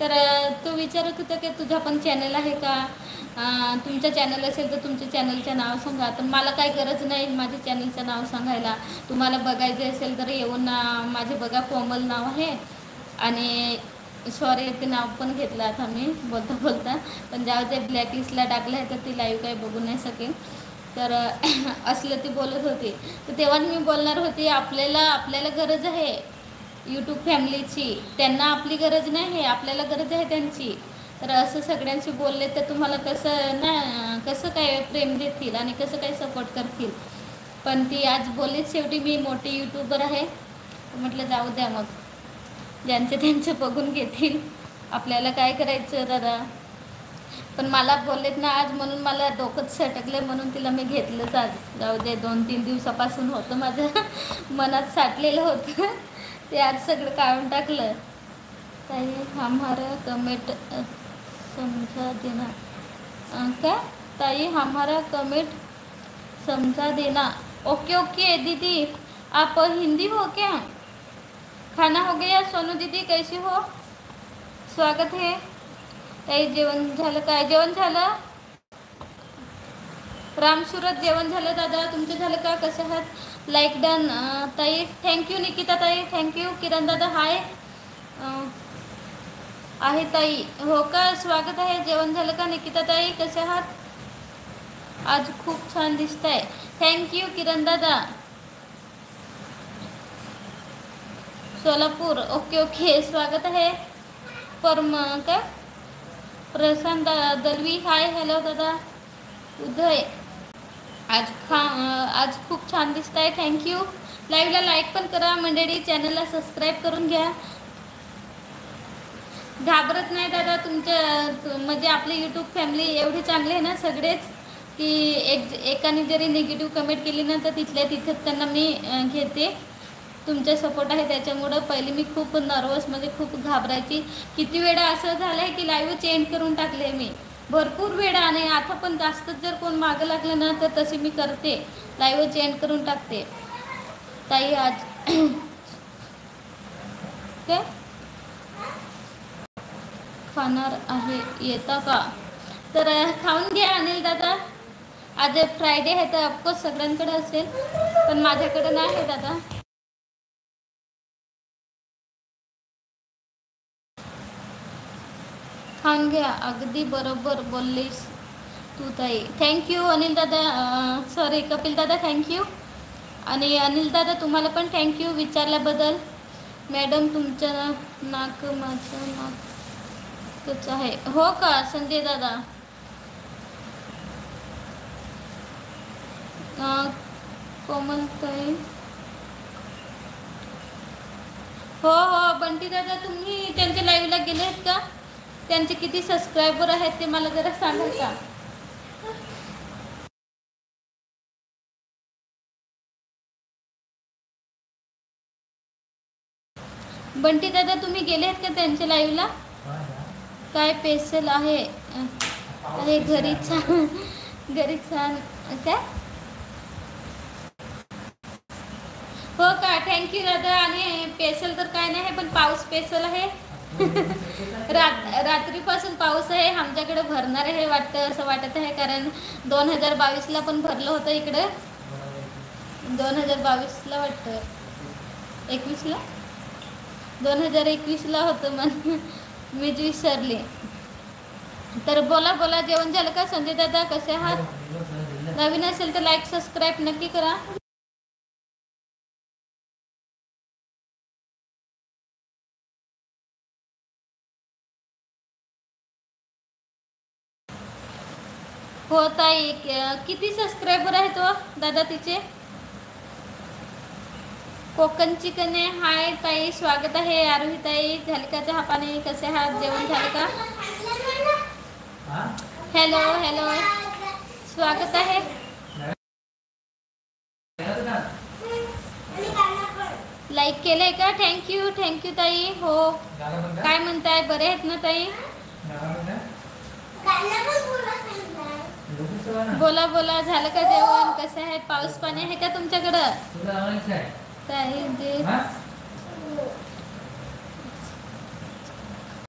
तर तो विचारत होता की तुझा पण चॅनल आहे का, तुमचं चॅनल असेल तर तुमच्या चॅनलचं नाव सांगा. तर मला काही गरज नाही माझ्या चॅनलचं नाव सांगायला. तुम्हाला बघायचं असेल तर येऊन माझे बघा कोमल नाव आहे. आणि सॉरी ते नाव पण घेतलं आता मी बोलता बोलता, पण जेव्हा ते ब्लॅकलिस्टला टाकलं आहे तर ती लाईव्ह काही बघू नाही सकेल. तर असलं ती बोलत होती. तर तेव्हा मी बोलणार होती आपल्याला गरज आहे यूट्यूब फॅमिलीची, त्यांना आपली गरज नाही आहे, आपल्याला गरज आहे त्यांची. तर असं सगळ्यांशी बोलले तर तुम्हाला कसं काय प्रेम देतील आणि कसं काय सपोर्ट करतील. पण ती आज बोललीच शेवटी मी मोठी यूट्यूबर आहे. म्हटलं जाऊ द्या मग, त्यांचं बघून घेतील, आपल्याला काय करायचं दादा. पण मला बोललेत ना आज, म्हणून मला डोकंच सटकले, म्हणून तिला मी घेतलंच आज. जाऊ दे, 2-3 दिवसापासून होतं माझं मनात साठलेलं होतं, ते आज सगळं काढून टाकलं. ताई हमारा कमेंट समझा देना, क्या ताई हमारा कमेंट समझा देना. ओके ओके दीदी, आप हिंदी हो क्या? खाना हो गया? सोनू दीदी कैसी हो? स्वागत है. ताई जेवण झालं काय? जेवण झालं? रामसुरत जेवण झालं दादा, तुमचं झालं का? कसे आहात? लाईक डन ताई, थँक्यू. निकिता ताई थँक्यू. किरण दादा हाय आहे ताई. हो का, स्वागत आहे. जेवण झालं का निकिता ताई? कसे आहात? आज खूप छान दिसत आहे. थँक्यू किरण दादा. सोलापूर, ओके ओके, स्वागत आहे. काय प्रशांत दलवी हाय, हॅलो दादा. उदय आज खूप छान दिसत आहे. थँक्यू. लाईव्हला लाईक पण करा मंडळी, चॅनलला सबस्क्राईब करून घ्या. घाबरत नाही दादा, म्हणजे आपली यूट्यूब फॅमिली एवढी चांगली आहे ना सगळेच, की एकाने जरी निगेटिव्ह कमेंट केली ना तर तिथल्या तिथेच त्यांना मी घेते. तुमचा सपोर्ट आहे त्याच्यामुळं. पहिली मी खूप नर्वस, म्हणजे खूप घाबरायची. किती वेळा असं झालं आहे की लाईव्ह चेंज करून टाकले मी भरपूर वेळा. आणि आता पण जास्तच जर कोण मागं लागलं ना तर तशी मी करते, लाईव्ह चेंज करून टाकते. ताई आज काय खाणार आहे, येता का? तर खाऊन घ्या अनिल दादा. आज फ्रायडे आहे तर ऑफकोर्स सगळ्यांकडे असेल, पण माझ्याकडे नाही आहे दादा. खाऊन घ्या. अगदी बरोबर बोललीस तू ताई. थँक्यू अनिल दादा, सॉरी कपिल दादा थँक्यू. आणि अनिल दादा तुम्हाला पण थँक्यू विचारल्याबद्दल. मॅडम तुमचं नाक माझं नाकच आहे. हो का संजय दादा? कोमलताई हो हो. बंटी दादा तुम्ही त्यांच्या लाईव्हला गेले आहेत का? त्यांचे किती सबस्क्रायबर आहेत ते मला जरा सांगाल का? बंटी दादा तुम्ही गेले आहेत का त्यांच्या लाईव्हला? काय स्पेशल आहे? अरे घरी छान काय? हो का, थँक्यू दादा. आणि स्पेशल तर काय नाही, पण पाऊस स्पेशल आहे. रात्रीपासून पाऊस आहे आमच्याकडे. भरणार आहे वाटतं, असं वाटत आहे, कारण 2022ला पण भरलं होतं इकडं. 2022ला वाटतं, 21ला 2021ला होतं मन, मीच विसरले. तर बोला बोला, जेवण झालं का संजय दादा? कसे आहात? नवीन असेल तर लाईक सबस्क्राईब नक्की करा. हो ताई, किती सबस्क्रायबर आहेत हो दादा तिचे? कोकण चिकन आहे. हाय ताई, स्वागत आहे. आरोही ताई, झाली का चहा पाणी? कसे आहात? जेवण झालं का? हॅलो हॅलो, स्वागत आहे. लाईक केलंय का? थँक्यू थँक्यू ताई. हो, काय म्हणताय, बरे आहेत ना ताई? बोला बोला, झालं का जेवण? कसं आहे? पाऊस पाणी आहे का तुमच्याकडं? ताई